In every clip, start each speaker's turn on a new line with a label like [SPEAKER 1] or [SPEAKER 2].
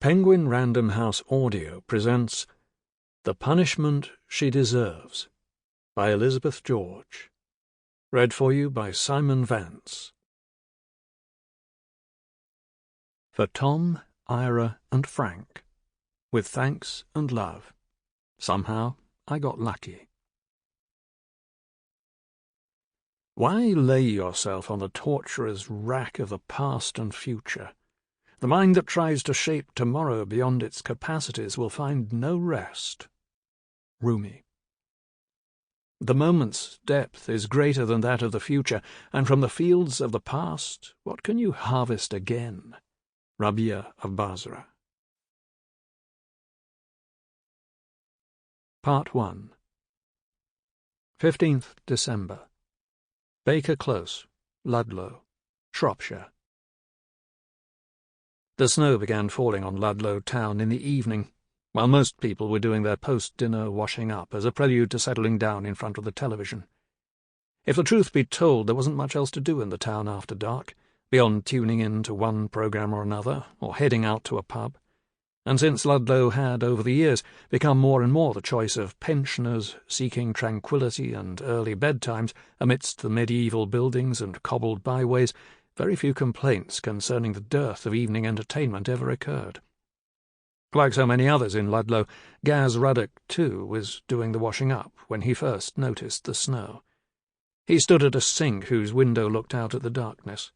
[SPEAKER 1] Penguin Random House Audio presents The Punishment She Deserves by Elizabeth George. Read for you by Simon Vance. For Tom, Ira, and Frank, with thanks and love. Somehow I got lucky. Why lay yourself on the torturer's rack of the past and future? The mind that tries to shape tomorrow beyond its capacities will find no rest. Rumi. The moment's depth is greater than that of the future, and from the fields of the past, what can you harvest again? Rabia of Basra. Part 1. 15th December. Baker Close, Ludlow, Shropshire. The snow began falling on Ludlow town in the evening, while most people were doing their post-dinner washing up as a prelude to settling down in front of the television. If the truth be told, there wasn't much else to do in the town after dark, beyond tuning in to one programme or another, or heading out to a pub. And since Ludlow had, over the years, become more and more the choice of pensioners seeking tranquillity and early bedtimes amidst the medieval buildings and cobbled byways, very few complaints concerning the dearth of evening entertainment ever occurred. Like so many others in Ludlow, Gaz Ruddock, too, was doing the washing up when he first noticed the snow. He stood at a sink whose window looked out at the darkness.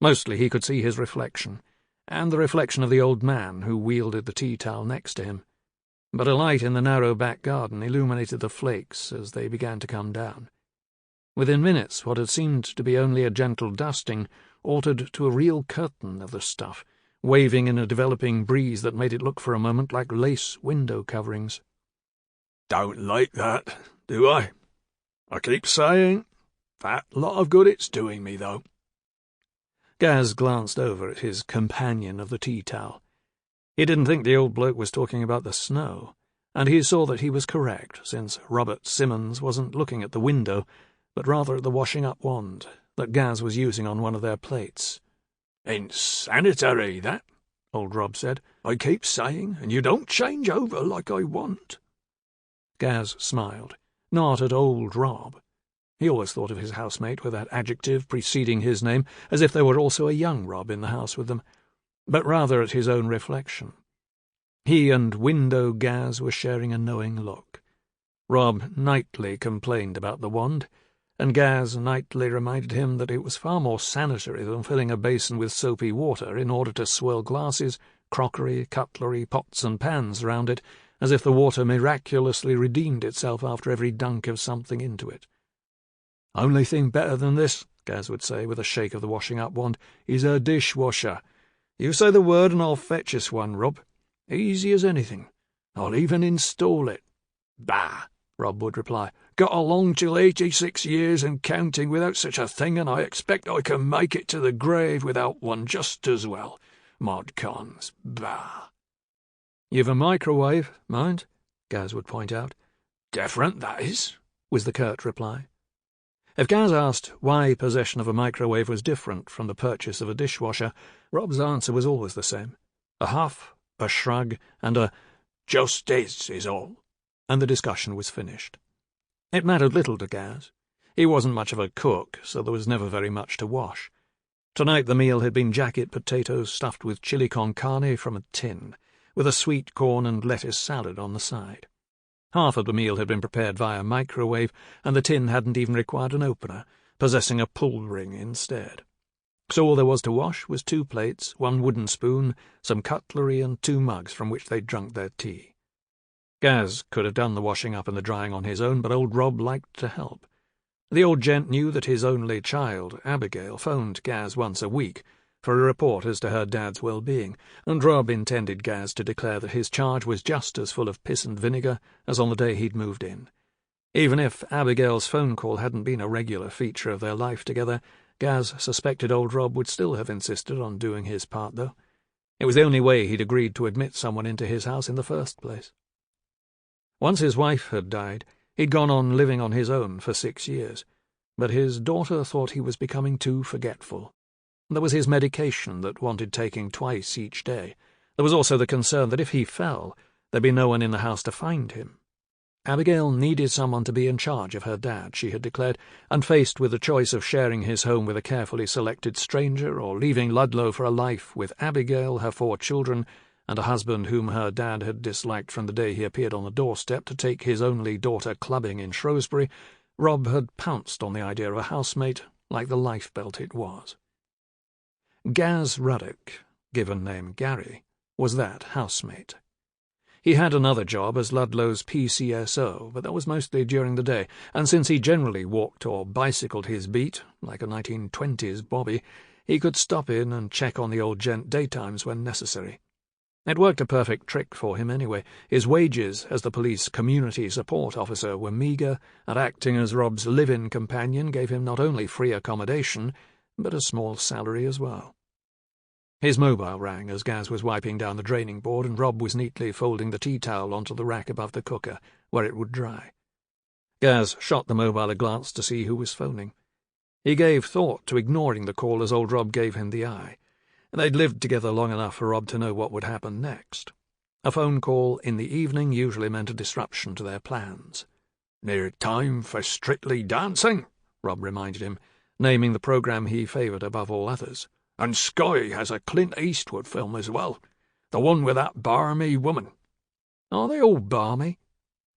[SPEAKER 1] Mostly he could see his reflection, and the reflection of the old man who wielded the tea-towel next to him. But a light in the narrow back garden illuminated the flakes as they began to come down. Within minutes, what had seemed to be only a gentle dusting altered to a real curtain of the stuff, waving in a developing breeze that made it look for a moment like lace window coverings.
[SPEAKER 2] "Don't like that, do I? I keep saying, fat lot of good it's doing me, though."
[SPEAKER 1] Gaz glanced over at his companion of the tea-towel. He didn't think the old bloke was talking about the snow, and he saw that he was correct, since Robert Simmons wasn't looking at the window, but rather at the washing-up wand that Gaz was using on one of their plates.
[SPEAKER 2] "Insanitary, that," old Rob said. "I keep saying, and you don't change over like I want."
[SPEAKER 1] Gaz smiled, not at old Rob. He always thought of his housemate with that adjective preceding his name, as if there were also a young Rob in the house with them, but rather at his own reflection. He and Window Gaz were sharing a knowing look. Rob nightly complained about the wand, and Gaz nightly reminded him that it was far more sanitary than filling a basin with soapy water in order to swirl glasses, crockery, cutlery, pots and pans round it, as if the water miraculously redeemed itself after every dunk of something into it. "Only thing better than this," Gaz would say, with a shake of the washing-up wand, "is a dishwasher. You say the word and I'll fetch us one, Rob. Easy as anything. I'll even install it."
[SPEAKER 2] "Bah,"
[SPEAKER 1] Rob would reply.
[SPEAKER 2] "Got along till 86 years and counting without such a thing, and I expect I can make it to the grave without one just as well. Mod cons, bah."
[SPEAKER 1] "You've a microwave, mind," Gaz would point out.
[SPEAKER 2] "Different, that is,"
[SPEAKER 1] was the curt reply. If Gaz asked why possession of a microwave was different from the purchase of a dishwasher, Rob's answer was always the same. A huff, a shrug, and a
[SPEAKER 2] "just is all,"
[SPEAKER 1] and the discussion was finished. It mattered little to Gaz. He wasn't much of a cook, so there was never very much to wash. Tonight the meal had been jacket potatoes stuffed with chili con carne from a tin, with a sweet corn and lettuce salad on the side. Half of the meal had been prepared via microwave, and the tin hadn't even required an opener, possessing a pull ring instead. So all there was to wash was 2 plates, 1 wooden spoon, some cutlery, and 2 mugs from which they'd drunk their tea. Gaz could have done the washing up and the drying on his own, but old Rob liked to help. The old gent knew that his only child, Abigail, phoned Gaz once a week for a report as to her dad's well-being, and Rob intended Gaz to declare that his charge was just as full of piss and vinegar as on the day he'd moved in. Even if Abigail's phone call hadn't been a regular feature of their life together, Gaz suspected old Rob would still have insisted on doing his part, though. It was the only way he'd agreed to admit someone into his house in the first place. Once his wife had died, he'd gone on living on his own for 6 years, but his daughter thought he was becoming too forgetful. There was his medication that wanted taking twice each day, There was also the concern that if he fell, there'd be no one in the house to find him. Abigail needed someone to be in charge of her dad, she had declared, and faced with the choice of sharing his home with a carefully selected stranger or leaving Ludlow for a life with Abigail, her 4 children, and a husband whom her dad had disliked from the day he appeared on the doorstep to take his only daughter clubbing in Shrewsbury, Rob had pounced on the idea of a housemate like the lifebelt it was. Gaz Ruddock, given name Gary, was that housemate. He had another job as Ludlow's PCSO, but that was mostly during the day, and since he generally walked or bicycled his beat, like a 1920s bobby, he could stop in and check on the old gent daytimes when necessary. It worked a perfect trick for him anyway. His wages as the police community support officer were meagre, and acting as Rob's live-in companion gave him not only free accommodation, but a small salary as well. His mobile rang as Gaz was wiping down the draining board, and Rob was neatly folding the tea towel onto the rack above the cooker, where it would dry. Gaz shot the mobile a glance to see who was phoning. He gave thought to ignoring the call as old Rob gave him the eye. They'd lived together long enough for Rob to know what would happen next. A phone call in the evening usually meant a disruption to their plans.
[SPEAKER 2] "Near time for Strictly Dancing," Rob reminded him,
[SPEAKER 1] naming the programme he favoured above all others.
[SPEAKER 2] "And Sky has a Clint Eastwood film as well. The one with that barmy woman."
[SPEAKER 1] "Are they all barmy?"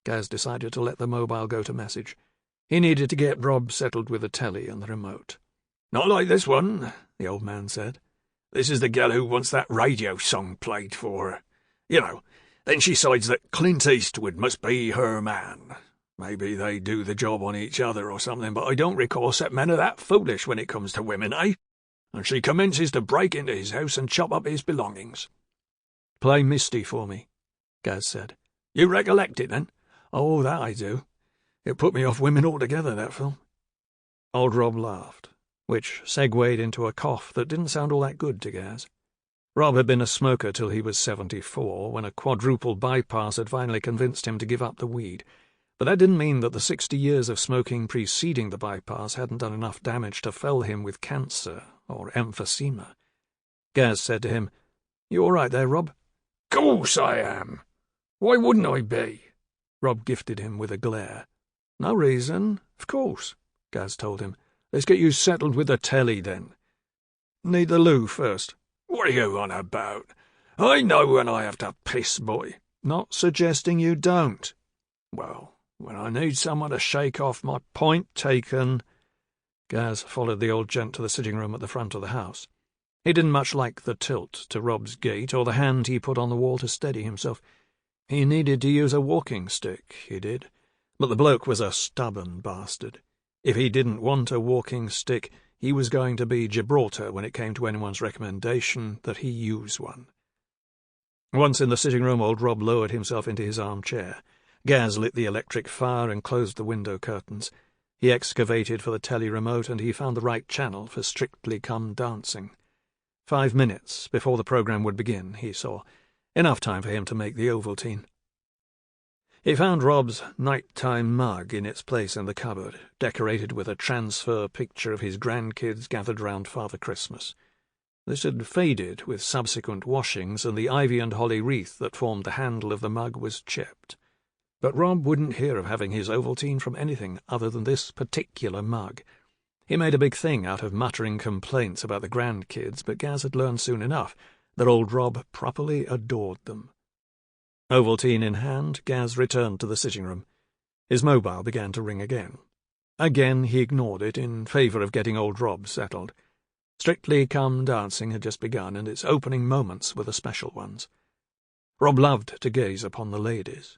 [SPEAKER 1] Gaz decided to let the mobile go to message. He needed to get Rob settled with the telly and the remote.
[SPEAKER 2] "Not like this one," the old man said. "This is the gal who wants that radio song played for her. You know, then she decides that Clint Eastwood must be her man. Maybe they do the job on each other or something, but I don't recall set men are that foolish when it comes to women, eh? And she commences to break into his house and chop up his belongings."
[SPEAKER 1] "Play Misty for me," Gaz said.
[SPEAKER 2] "You recollect it, then?"
[SPEAKER 1] "Oh, that I do. It put me off women altogether, that film." Old Rob laughed, which segued into a cough that didn't sound all that good to Gaz. Rob had been a smoker till he was 74, when a quadruple bypass had finally convinced him to give up the weed. But that didn't mean that the 60 years of smoking preceding the bypass hadn't done enough damage to fell him with cancer or emphysema. Gaz said to him, "You all right there, Rob?"
[SPEAKER 2] "Course I am. Why wouldn't I be?"
[SPEAKER 1] Rob gifted him with a glare. "No reason, of course," Gaz told him. "Let's get you settled with the telly, then. Need the loo first."
[SPEAKER 2] "What are you on about? I know when I have to piss, boy."
[SPEAKER 1] "Not suggesting you don't."
[SPEAKER 2] "Well, when I need someone to shake off my—"
[SPEAKER 1] "Point taken." Gaz followed the old gent to the sitting room at the front of the house. He didn't much like the tilt to Rob's gait or the hand he put on the wall to steady himself. He needed to use a walking stick, he did, but the bloke was a stubborn bastard. If he didn't want a walking stick, he was going to be Gibraltar when it came to anyone's recommendation that he use one. Once in the sitting room, old Rob lowered himself into his armchair. Gaz lit the electric fire and closed the window curtains. He excavated for the telly remote, and he found the right channel for Strictly Come Dancing. 5 minutes before the programme would begin, he saw. Enough time for him to make the Ovaltine. He found Rob's nighttime mug in its place in the cupboard, decorated with a transfer picture of his grandkids gathered round Father Christmas. This had faded with subsequent washings, and the ivy and holly wreath that formed the handle of the mug was chipped. But Rob wouldn't hear of having his Ovaltine from anything other than this particular mug. He made a big thing out of muttering complaints about the grandkids, but Gaz had learned soon enough that old Rob properly adored them. Ovaltine in hand, Gaz returned to the sitting room. His mobile began to ring again. Again he ignored it in favour of getting old Rob settled. Strictly Come Dancing had just begun, and its opening moments were the special ones. Rob loved to gaze upon the ladies.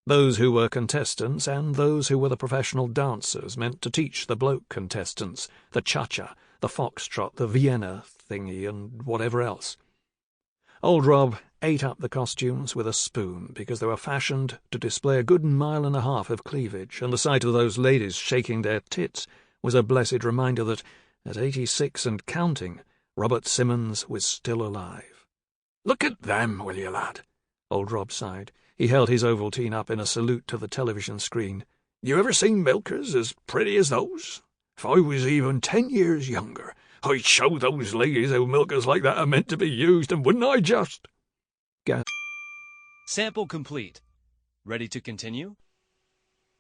[SPEAKER 1] Those who were contestants and those who were the professional dancers meant to teach the bloke contestants, the cha-cha, the foxtrot, the Vienna thingy, and whatever else. Old Rob ate up the costumes with a spoon because they were fashioned to display a good 1.5 miles of cleavage, and the sight of those ladies shaking their tits was a blessed reminder that, at 86 and counting, Robert Simmons was still alive.
[SPEAKER 2] "Look at them, will you, lad?"
[SPEAKER 1] Old Rob sighed. He held his Ovaltine up in a salute to the television screen.
[SPEAKER 2] "You ever seen milkers as pretty as those? If I was even 10 years younger, I'd show those ladies how milkers like that are meant to be used, and wouldn't I just?"
[SPEAKER 1] Gas.
[SPEAKER 3] Sample complete. Ready to continue?